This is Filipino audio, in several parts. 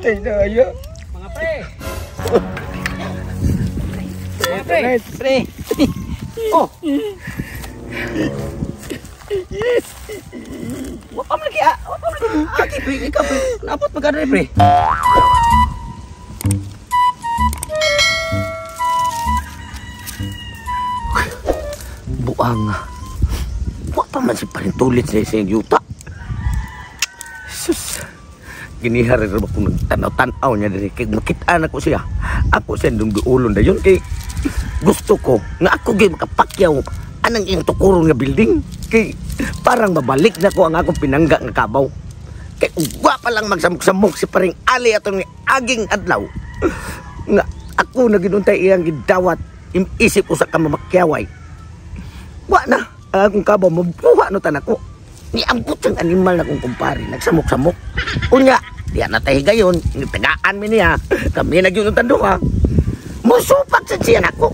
Tay na aya. Mga pre. Mga pre. Pre. Oh. Yes. Wa pa lagi ah. Wa pa lagi. Aki pre, ikaw pre. Napot magana pre. Buang. Wa pa man si parintulit sa isang yuta. Sus. Ginihari rin ako nagtanaw-tanaw niya diri. Kaya makitaan ako siya. Ako siya nung duulon na yun. Kaya gusto ko nga ako gay makapakyaw anang iyang tukurong nga building. Kaya parang mabalik na ko ang akong pinangga nga kabaw. Kaya ugwa pa lang magsamok-samok si paring ali atong aging adlaw. Nga ako na ginuntay iyang gidawat. Isip ko sa kamamakyaway. Wa na. Ang akong kabaw mabuha no tanak ko. Niambot ang animal na kong kumpari. Nagsamok-samok. Unya, diyan na tayo gayon. Tagaan mi niya. Kami nagyunong tanduha. Musupak sa siyan ako.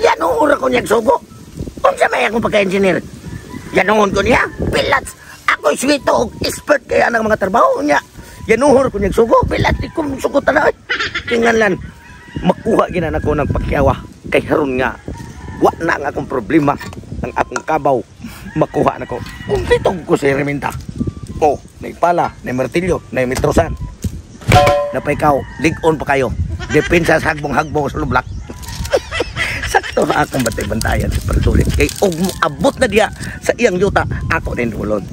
Yanuhura ko niyang sugo. Kung siya may akong pagka-engineer. Yanuhon ko niya. Pilats. Ako'y swito. Expert kaya ng mga trabaho niya. Yanuhura ko niyang sugo. Pilats. Di ko sugo talaga. Tingnan makuha ginan ako ng pagkyawa. Kay haron nga. Wa na ang akong problema. Ang akong kabaw. Makuha na ko. Kumpletong ko si Reminta. Oh, may pala, may martilyo, may metrosan. Napay ikaw, lig-on pa kayo. Depensa sa hagbong-hagbong sa lublak. Sakto na akong bantay-bantayan sa partulit. Kay abot na diya sa iyang yuta, ako na inulon.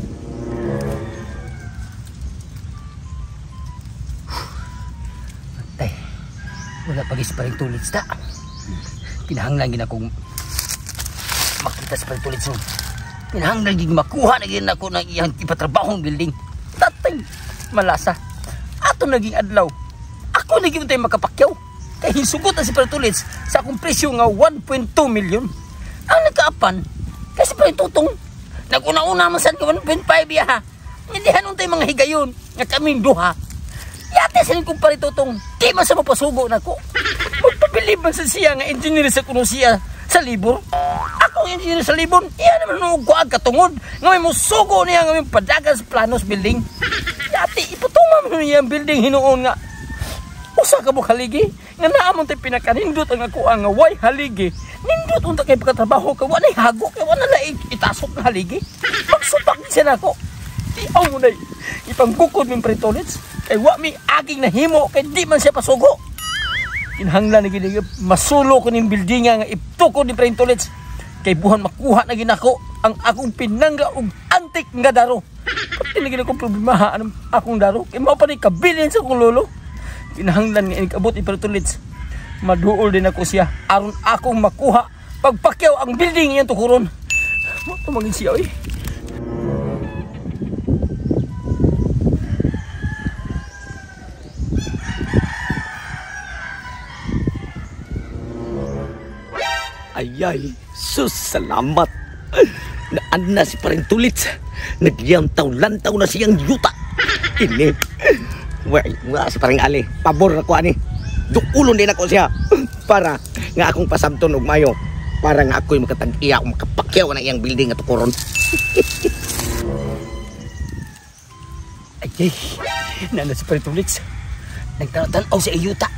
Bantay, wala pag-is pa rin tulit sa pinahanglan akong makita sa partulit sa pinahanglan din makuha na gin ako ng iyang ipatrabahong building. Tatay, malasa. Ato naging adlaw. Ako naging tayo makapakyaw. Kaya hisugot na si Pertulits sa akong presyo nga 1.2 million. Ang nagkaapan, kasi pa tutong. Nag-una-una man saan ka 1.5 ya ha. Hindi hanon tayo mga higayon nga kaming duha. Yate sa kong paritutong, di man sa mapasugo na ko. Magpabilib man sa siya nga engineer sa kuno siya sa libur. Ako yung engineer sa libur, iyan naman nung kuag katungod. Nga may musugo niya nga may padagan sa planos building. Yate, iputumam mo niya ang building hinuon nga. Usa ka mo haligi, nga naamon tayo pinakanindot ang ako nga way haligi. Nindot unta kay pagkatrabaho ka, wala hago kay wala na itasok na haligi. Magsupak din siya na ako. Iyaw mo na ipanggukod ng pretolits. Kay wa mi aging nahimo kay di man siya pasugo. Inhanglan na ginig masulo ko ning building nga iptukod ni pretolits. Kay buhan makuha na ginako ang akong pinangga og antik nga daro. Pati na ginako problema ang akong daro. Kay mao pa ni kabilin sa akong lolo. Inhanglan nga abot ni pretolits. Maduol din ako siya aron akong makuha pagpakyaw ang building iyang tukuron. Mo tumangin siya oy. Ayay, sus, salamat. Naan na si paring Tulits. Nagyang taw-lantaw na siyang yuta. Ini. Wala si paring Ali. Pabor ako ani. Dukulon din ako siya. Para nga akong pasamton og mayo. Para nga ako'y makatag-iya o makapakyaw na iyang building at tukuron. Ayay, naan na si paring Tulits. Nagtanaw si yuta.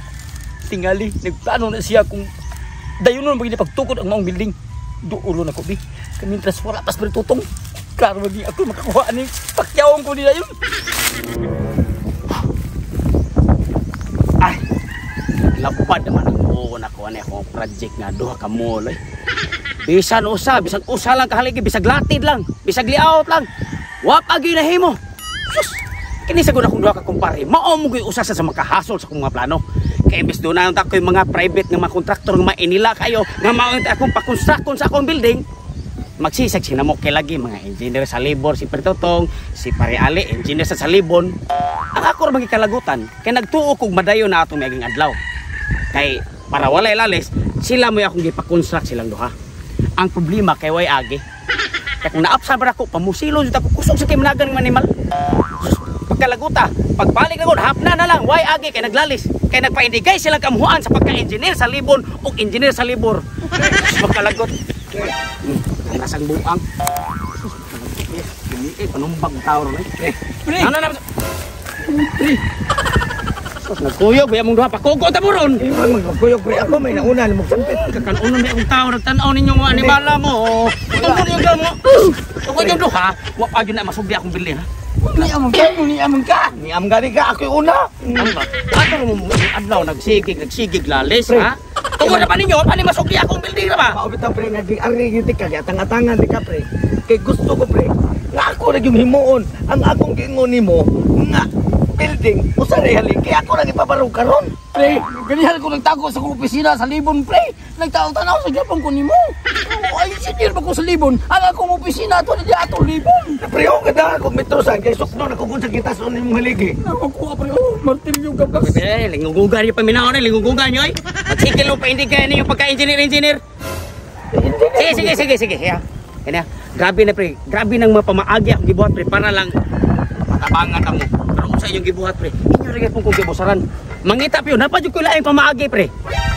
Tingali, nagplano na siya kung dayon nun magiging pagtukod ang maong building. Duulo na ko, bi. Kamintras wala pas beritutong. Klaro magiging ako makakuha ni pakyawang ko nila yun. Ay, lapad naman ang buon ako akong project nga duha ka mall. Bisan usa lang kahaligi, bisag latid lang, bisag liaut lang. Wa pa ginahimo. Sus, kini sagud akong duha ka kumpare. Mao mo gyud usa sa makahasol sa akong mga plano. Kaya imbes doon na ako yung mga private ng mga kontraktor nga mainila kayo nga maunit akong pakonstrakon sa akong building. Magsisag sinamok kay lagi mga engineer sa Libor, si Pertotong, si Pare Ali, engineer sa Salibon. Ang ako rin magkikalagutan, kaya nagtuo kong madayo na atong maging adlaw. Kay para walay lalis, sila mo akong gipakonstruct silang duha. Ang problema kay way agi. Kaya kung naapsan ba ako, pamusilon dito ako kusog sa kimnagan ng manimal. Pagkalaguta, pagbalik na ko, hapna na lang, way agi kay naglalis. Kaya nagpaindigay sila kamuhaan sa pagka-engineer sa Libon o engineer sa Libor. Magkalagot. Ang nasang buang. Panumbag tao rin. Ano na? Nagkuyog ba mong duha pa kuko ta mo ron. Magkuyog pre ako may nauna mo sampit. Kakan-uno may akong tao nagtan-aw ninyo mga animala mo. Tungkol mo. Ako yung duha, wa pa gyud na masugdi akong bilin ha. Ni among ka. Ni am gani ka ako yung una. Ano mo adlaw nagsigig lalis ha. Tungkol na pa ninyo, pani masugdi akong building na ba? Maubit ang pre nag-ari yung tika kaya tangatangan di ka pre. Kay gusto ko pre. Nga ako na yung himuon. Ang akong giingon nimo nga building usari hali kaya ako nang ipabarog karon. Pre, ganihan ko nagtago sa kong opisina sa Libon, pre. Nagtao-tanaw sa Japon ko nimo. Ay, engineer ba ko sa Libon? Ang akong opisina to na ato Libon. Pre o kada ako metrosan kay sukno na kung sa kita sa nimong haligi. Nakuha, pre. Oh, martilyo ka, bas. Lingugugan niyo paminaw na, lingugugan niyo ay. Magsikil mo pa hindi kaya ninyo pagka-engineer. Sige. Kanya, grabe na pre. Grabe nang mapamaagi akong gibuhat pre para lang matabangan mo. Pero kung sa inyong gibuhat pre, inyo rin pong kong gibusaran. Mangita pa yun, napadyo ko lang pamaagi pre.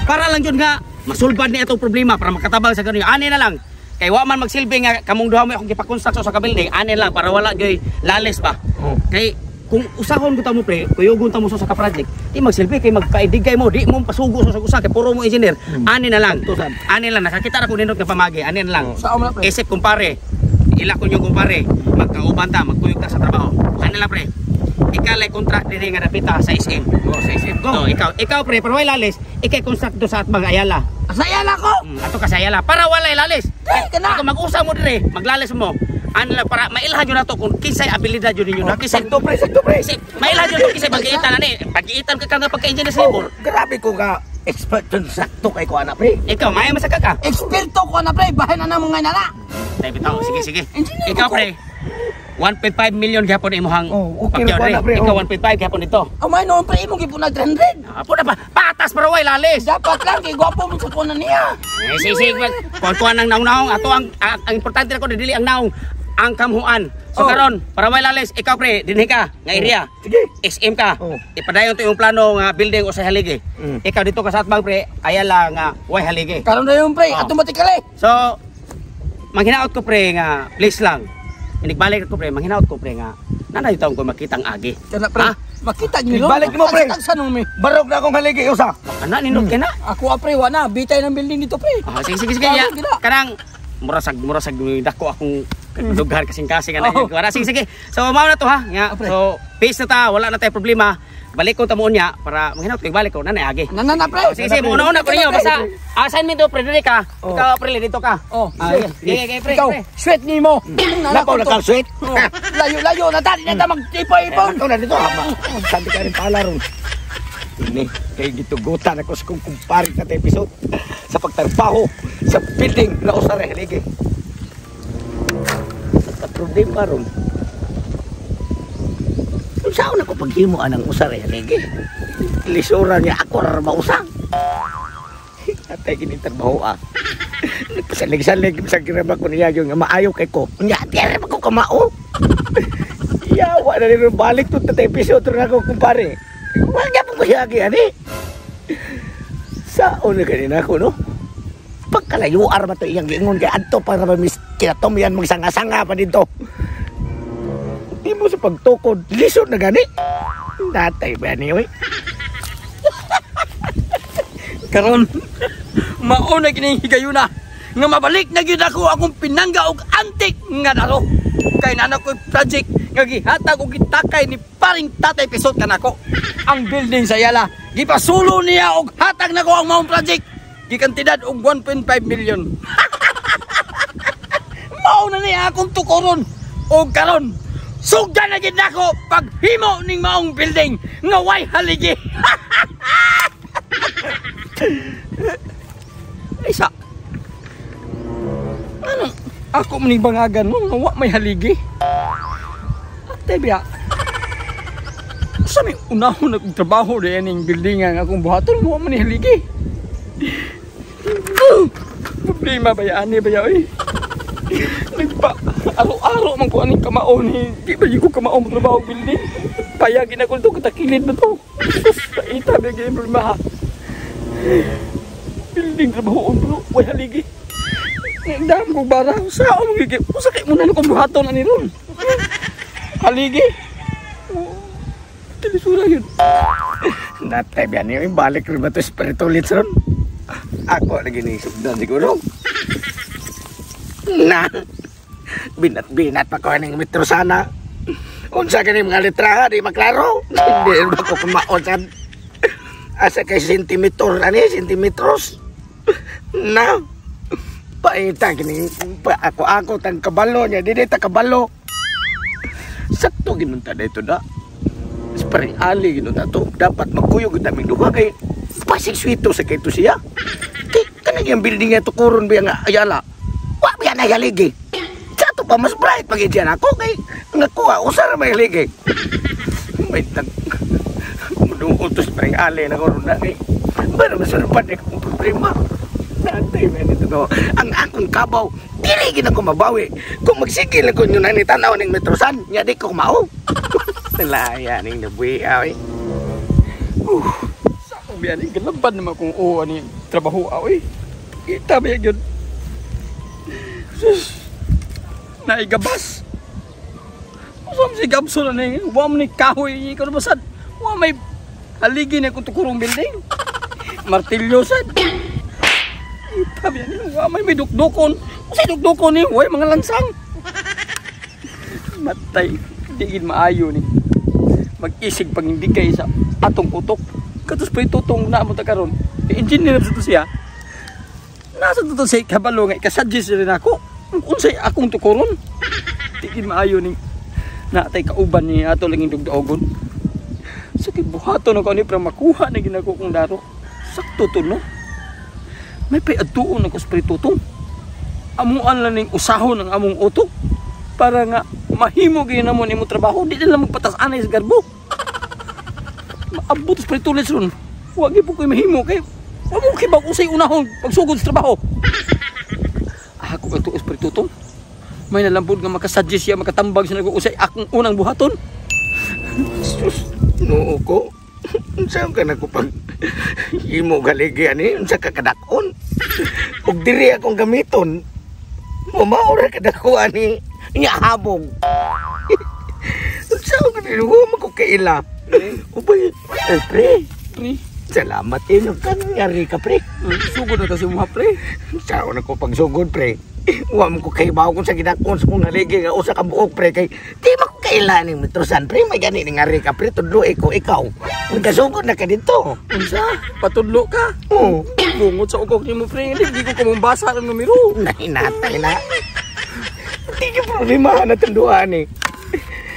Para lang yun nga, masulbad niya itong problema para makatabang sa ganun. Ani na lang. Kay wa man magsilbi nga kamong duha mo akong gipakonstruct sa kabuilding, ani lang para wala gyoy lalis ba. Kay kung usahon ko ta mo pre, kuyugon ta mo sa ka-project, di magsilbi kay magkaidigay mo, di mo pasugo sa usa kay puro mo engineer. Ani na lang. Ani lang nakakita ra ko nindot nga pamagi, ani na lang. Isip kumpare. Ila ko yung kumpare, magkauban ta, magkuyog ta sa trabaho. Ani lang pre. Ikalay contract diri nga napita sa SM. Sa SM ko. Ikaw pre, pero wala lalis, ikay construct do sa Atbang Ayala. Sa Ayala ko. Ato ka sa Ayala para wala lalis. Kaya mag-usa mo dire, maglalis mo. Ano lang para mailhan yun na to kung kisay abilidad yun ninyo na kisay Sakto pre. mailhan yun kisay pag-iitan na ni pag-iitan ka nga pagka-engineer sa labor. Grabe ko ka expert dun sakto kay ko anak pre. Ikaw maya masaka ka. Eksperto ko na, pre. Bahay na mga nana. Tay bitaw sige. Ikaw pre 1.5 million gyapon imuhang okay pagyaw na pre. pre. Ikaw 1.5 gyapon dito. Amay noon, pre. Imong gipon na 300. Apo na pa patas pero way lalis. Dapat lang kay gwapo mo sa kunan niya. Sige kuan nang naong ato ang importante na ko dili ang naong ang kamuhan. So karon para may lalis ikaw pre dinhi ka nga area. Sige. SM ka. Ipadayon to yung plano nga building o sa haligi. Ikaw dito ka sa Atbang pre Ayala nga way haligi. Karon na yun, pre. Automatically. So manghinaot ko pre nga please lang. Inigbalik ko pre manghinaot ko pre nga nanay taon ko makitang agi. Kana, pre. Makita niyo. Balik mo, pre. Sanong mi. Barog na akong haligi usa. Ana nindot ka na. Ako, pre. Wana. Bitay ng building dito, pre. Sige ya. Karang murasag dako akong lugar kasing-kasing ana yun. Sige. So mao na to ha. Nga. So peace na ta, wala na tay problema. Balik ko ta mo nya para manghinaot ko balik ko nanay agi. Nanana, pre. Sige, una ko ninyo basta assignment to pre diri ka. Ikaw pre dito ka. Sige, pre. Ikaw, sweat ni mo. Nako na kang sweet. Layo na tadi na magtipo-ipon. Ito na dito ha. Sabi ka rin pala ron. Ini kay gitugutan ako sa kong kumpare na episode sa pagtrabaho sa building na usare haligi. Sa problema ron. Saan ako paghimo anang usare haligi? Lisura niya ako ra mausang. Atay kini trabaho Salig-salig sa kirama ko niya yung maayo kay ko. Nya tire ko kamao. Yawa na rin balik to tatay episode na ako kumpare. Wala po ko yagi ani. Saan na kanina ako no? Pagkalayo arma to iyang giingon kay adto para mamis kinatom yan magsanga-sanga pa dito. Di mo sa pagtukod, lisod na gani. Natay ba ni oy? Karon, mauna kini higayuna nga mabalik na gyud ako akong pinangga og antik nga daro. Kay nana ko project nga gihatag og gitakay ni paring tatay pisot kanako. Ang building sa Ayala, gipasulo niya og hatag nako ang maong project. Gikantidad og 1.5 million. Mauna niya akong tukoron og karon sugdan na gid nako paghimo ning maong building nga way haligi. Isa. Ano? Ako maning bangagan mo nga wa may haligi. Ate biya. Sa may unahon nagtrabaho diyan ning building nga akong buhaton mo man haligi. Problema ba yan ba oy? Nagpa aro-aro man ko aning kamao ni di ba ko kamao mo trabaho building. Payagin ako to katakilid ba to. Paita ba gyud problema. Building trabaho bro, way haligi. Nagdam ko barang sa mo gigi. Usakay mo na kung buhaton ani ron. Haligi. Telisura yun. Natay biyan yung balik rin ba ito espiritu litron? Ako lagi ni sugdan siguro. Na, binat-binat pa ko ng metro sana. Unsa kani mga letra di maklaro. Hindi ba ko kumaosan. Asa kay sentimeter ani sentimetros. Na, paita kini pa ako tang kabalo niya dili ta kabalo. Sakto ginunta dito da. Paring ali gino na to. Dapat magkuyog naming duha kay pasigswito sa kay to siya. Kay kanang yung building niya tukuron biya nga ayala. Wa biya na galigi. Sa to pa mas bright pag diyan ako kay nakuha usar may galigi. May tag muduutos paring ali na karon na kay para masulpan akong problema. Natay man ito to. Ang akong kabaw dili gid ako mabawi. Kung magsigil ko nyo na ni tanaw ning metrosan, nya di ko mao. Nalaya ning nabuhi ay. Sa akong biyan, galaban naman kung ani trabaho ay. Kita ba yun? Sus! Naigabas! Usam si Gabso na ni, huwag mo ni kahoy ni kanubasan. Huwag may haligi na kung tukurong building. Martilyosan. Kita ba yan? Huwag may dukdukon. Kung sa'y dukdukon ni, huwag mga lansang. Matay. Digin maayo ni mag-isig pangindikay sa atong utok. Katos pa itutong na mo ta karon. Engineer sa to siya. Nasa to siya kabalo nga ikasuggest rin ako. Unsay akong tukuron. Digin maayo ni natay kauban ni ato lang dugdaogon. Sakit buhaton ako ni para makuha na ginako kong daro. Sakto to no. May pay adtuon ako sa pritutong. Amuan lang ning usahon ang among utok para nga mahimo gyud namon imo trabaho, di na magpatas-anay sa garbo. Maabot sa pritulis ron. Huwag po kayo mahimo kay huwag mo kibag usay unahon pagsugod sa trabaho. Ako ka tuos pritutong. May nalambod nga makasuggest siya makatambag sa nag-uusay akong unang buhaton. Sus, noo ko. Saan ka na ko pag imo galigi ani unsa ka kadakon. Ug diri akong gamiton. Mamaura kadako ani nya habong. Saan ka niluwa magkukaila? Ubay, pre. Salamat inyo ka nangyari ka, pre. Sugod na kasi mga pre. Saan na ko pagsugod, pre. Huwag mo ko kaibaw kung sa ginakon sa kong haligi nga usa ka buok, pre. Kay di magkukaila ni metrosan, pre. May gani nangyari ka, pre. Tudlo ikaw. Kung kasugod na ka dito. Unsa? Patudlo ka? Oo. Bungot sa ugok ni mo, pre. Hindi ko kumumbasa ng numero. Nahinatay na. Hindi yung problema na tunduan eh.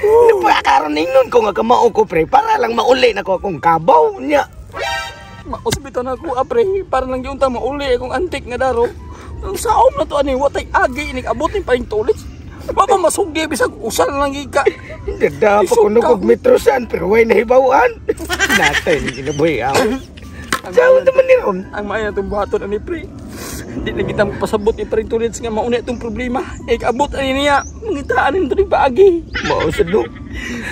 Napakaroon ningon ko nga kamao ko, pre. Para lang mauli na ko akong kabaw niya. Mausbitan ako, pre. Para lang yung mauli akong antik nga daro. Ang saom na to, ani. Watay agi. Inig-abot ni paling tulit. Baba masugi. Bisag usal lang ika. Dada pa ko nukog metrosan. Pero way nahibawan. Natay ni kinabuhi ako. Saan naman ni Ron? Ang maya itong buhaton, ani, pre. Hindi na kita magpasabot ni paring tulits nga mauna itong problema. Abot ani niya. Mangitaan nito ni baagi. Mausad no.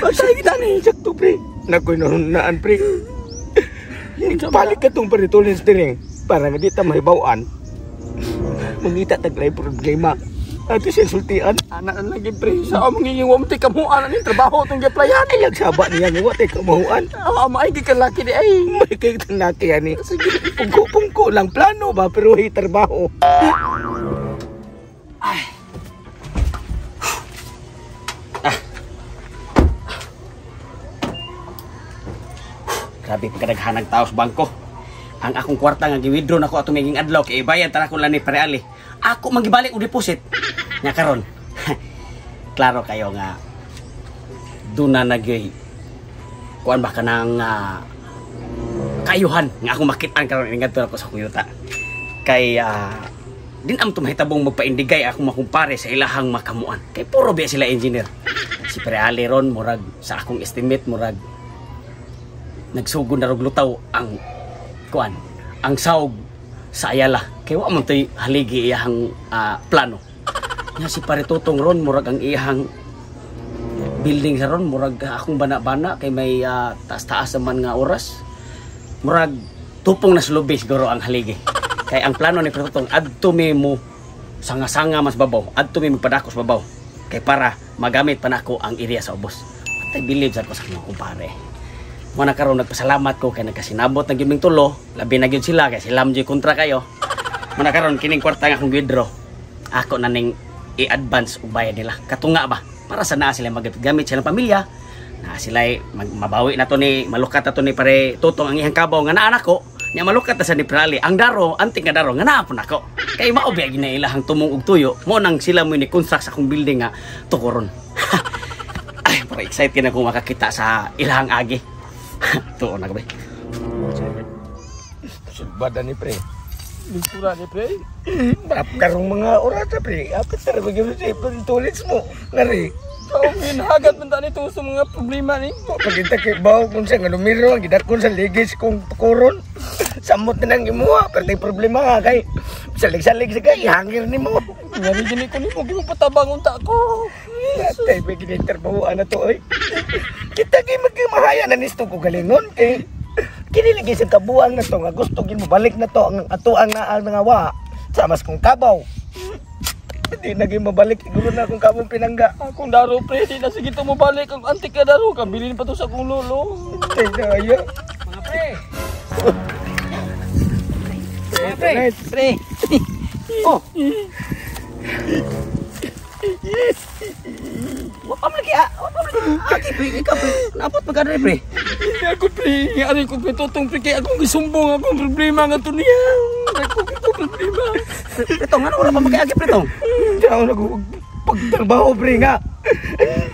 Patay kita ni. Sakto, pre. Nakoy nahunaan, pre. Balik ka itong paritulins din para nga di ta mahibawan. Mangita taglay problema. Ito siya sultian. Anak na lagi, pre. Sa mangingiwa mo tayo kamuhaan ni trabaho itong gaplayan. Ay, nagsaba niya nga watay kamuhaan. Maigi ka laki di ay. May kayo itong laki yan eh. Pungko-pungko lang plano ba pero hey trabaho. Ay. Grabe pagkadaghanag tao sa bangko. Ang akong kwarta nga giwithdraw nako atong miging adlaw kay bayad tara ko lang ni Pare Ali. Ako magibalik og deposit. Nya karon. Klaro kayo nga duna nagay kuan ba kanang kayuhan nga akong makit-an karon ingadto ako sa kuyuta. Kay din am tumahitabong magpaindigay akong makumpare sa ilahang makamuan. Kay puro biya sila engineer. Si Pare Ali ron murag sa akong estimate murag nagsugod na rog lutaw ang kuan ang sawg sa Ayala kay wa man tay haligi iyang plano nya si Pare Tutong ron murag ang iyang building sa ron murag akong bana-bana kay may taas-taas naman nga oras murag tupong na slubi siguro ang haligi kay ang plano ni Pare Tutong adto mi mo sanga-sanga mas babaw adto mi magpadako sa babaw kay para magamit pa nako ang area sa ubos. Tay believe sa ko sa mga kumpare. Mo na karon nagpasalamat ko kay nagkasinabot na gyud ming tulo, labi na gyud sila kay sila mo kontra kayo. Mo na karon kining kwarta nga akong withdraw. Ako na ning i-advance og bayad nila. Katunga ba? Para sa naa sila magagamit sila ng pamilya. Na sila mabawi na to ni malukat na to ni pare tutong ang ihang kabaw nga naa nako. Nya malukat sa ni Prali ang daro anting nga daro nga naa po nako kay mao biya gina ilahang tumong og tuyo mo nang sila mo ni construct sa akong building nga tukoron. Ay para excited na ko makakita sa ilahang agi. Tuon na gabi. Sulbada ni pre. Bintura ni pre. Berap karong mga oras na pre. Apit na rin mag-iwas tulits mo. Ngari. Kaungin hagat man tani to sa mga problema ni. Pagkita kay bawo kung sa nga numero ang gidakon sa ligis kung tukuron. Samot na nang imuha. Pero may problema nga kay salig-salig sa kay hangir ni mo. Ngari gini ko ni mo gimo patabang unta ko. Natay may ginitrabahoan na to oy. Kita kay magkamahaya na nisto ko galingon kay kiniligi sa kabuang na to nga gusto gin mo balik na to ang atuang na ang nangawa sa mas kong kabaw. Hindi naging mabalik siguro na akong kamong pinangga. Akong daro pre, di na sige to mo balik ang antik ka daro. Kabilin pa to sa akong lolo. Tay na ayo. Mga pre. Pre, Pre. Oh. Wa pa lagi Aki pre ikaw pre. Napot magkadre pre. Hindi ako pre. Ari ko pre totong pre kay akong gisumbong akong problema nga to niya. Ako problema. Pretong ano wala pa magkagi pretong. Diyaw na ko pagtrabaho pre nga.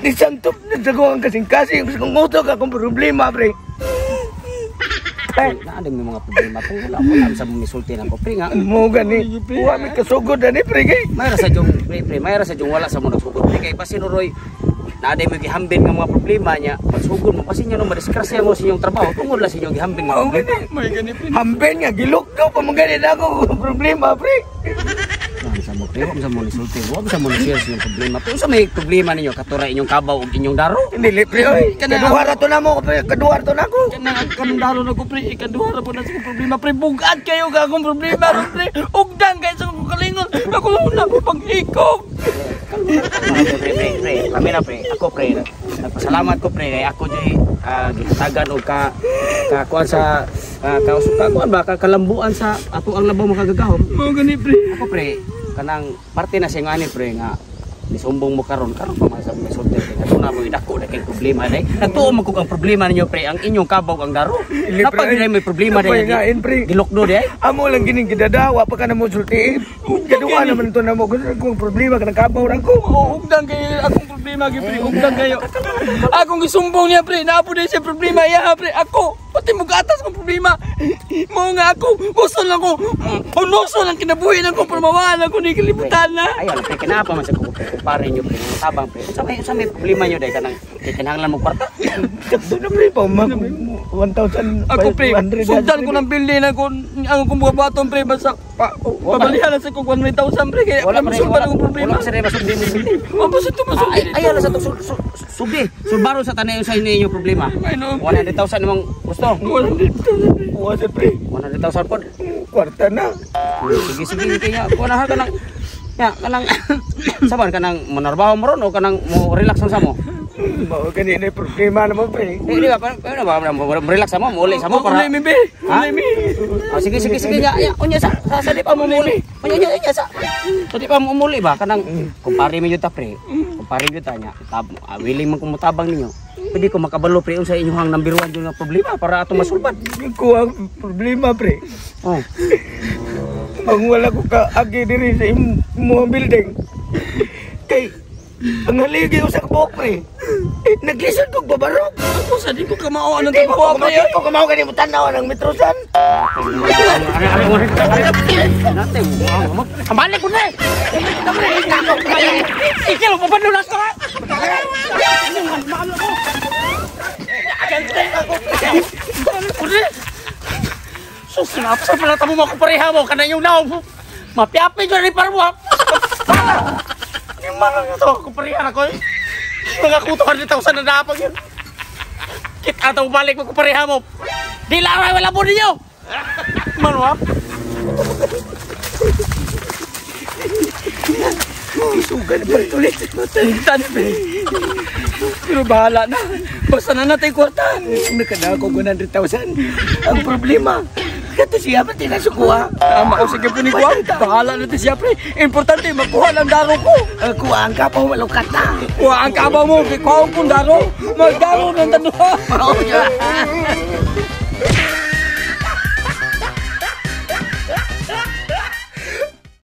Di santop na jago ang kasing-kasing. Gusto kong utok akong problema pre. Naadang may mga problema kung wala sa misulti na ko pre nga. Mo gani. Wa mi kasugod ani pre kay. Mayra sa jong pre, mayra sa jong wala sa mo nagsugod pre kay pasinuroy. Naaday mo gihambin nga mga problema niya. Pagsugod mo pasin niyo no madiskrasya mo sa inyong trabaho tungod la sa inyong gihambin nga problema. May gani pre. Hambin nga gilok daw pa magani na ako problema pre. Sa mo pre, sa mo nisulti, wa sa mo share sa inyong problema. Pero sa may problema ninyo katura inyong kabaw ug inyong daro. Dili pre oy. Kaduha ra to na mo pre. Kaduha to na ko. Kanang daro na ko pre. Ikaduha ra po na sa akong problema pre. Bugad kayo ka akong problema pre. Ugdang kayo sa akong kalingon. Ako na po pag-ikog. Pre, kami na pre. Ako pre, nagpasalamat ko pre kay ako di gihatagan og kuan sa kuan ba kalambuan sa ato ang labaw makagagahom. Mo gani pre. Ako pre, kanang parte na sa ani pre nga nisumbong mo karon pa man sa misulti ato na mo idako na kay problema dai. Nagtuo mo kog ang problema ninyo pre ang inyong kabaw ang daro. Napag may problema dai. Gilokdo dai. Amo lang gining gidadawa pa ka na mo sulti. Kaduha naman to na mo kung problema ka ng kabaw ra ko. Ugdang kayo akong problema gi pre. Ugdang kayo. Akong gisumbong niya pre. Naapo din siya problema iya pre. Ako pati mo gatas kong problema. Mo nga ako gusto lang ko. Punoso lang kinabuhi ng ko pamawalan ko ni kalibutan na. Ayaw pre kinapa man sa pare nyo pre tabang pre. Sa may problema nyo dai kanang kinahanglan mo kwarta. Sakto na pre pa 1,000 ako pre. Sundan ko ng bilhin ako ang kung baton pre basta pabalihan sa ko 1,000 pre kaya wala masulban akong problema. Wala sa reba sugdi mo bilhin. Amo sa to masugdi. Ayaw sa to sugdi. Sulbaro sa tanay sa inyo problema. 100,000 namang gusto. 100,000 pre. 100,000 pod. Kwarta na. Sige kaya kunaha ka nang ya kanang saban kanang manarbaho mo ron o kanang mo relax sa mo. Mao kanina problema na mo pre. Di ba paano ba mo relax sa mo uli sa mo para. Uli mi be. Uli mi. Sige ya unya sa di pa mo muli. Unya sa. Di pa mo muli ba kanang kumpare mi jud ta pre. Kumpare jud ta nya. Willing man kumutabang ninyo. Pwede ko makabalo pre sa inyong number 1 jud nga problema para ato masulbad. Ko ang problema pre. Oh. Ang wala ko ka agi diri sa imong building. Kay ang haligi usa ka buhok pre. Naglisod kog babarok. Ako sa di ko kamao anong Di ko trabaho pre. ko kamao gani mo tanaw ng metrosan. Natin. Kambalik ko na. Ikil mo panulas ko. Sus, kenapa sa pala tamo makupareha mo kana yung naong mapiapi dyan ni parmo. Yung mga ito, kupareha na ko eh. Mga kutuhan ni tausan na napag yun. Kita ataw balik magkupareha mo. Di laray wala po ninyo. Manuap. Isugan pa tulit. Talitan, pre. Pero bahala na. Basta na natin kwarta. Nakada ako 100,000. Ang problema, kato siya ba tinasukuha? Tama ko, sige po ni Kuya. Bahala natin siya, pre. Importante, magkuha ng daro ko. Kuha ang kapaw, malukat na. Kuha ang kabaw mo, kikuha kong daro. Magdaro ng tanong. Oo,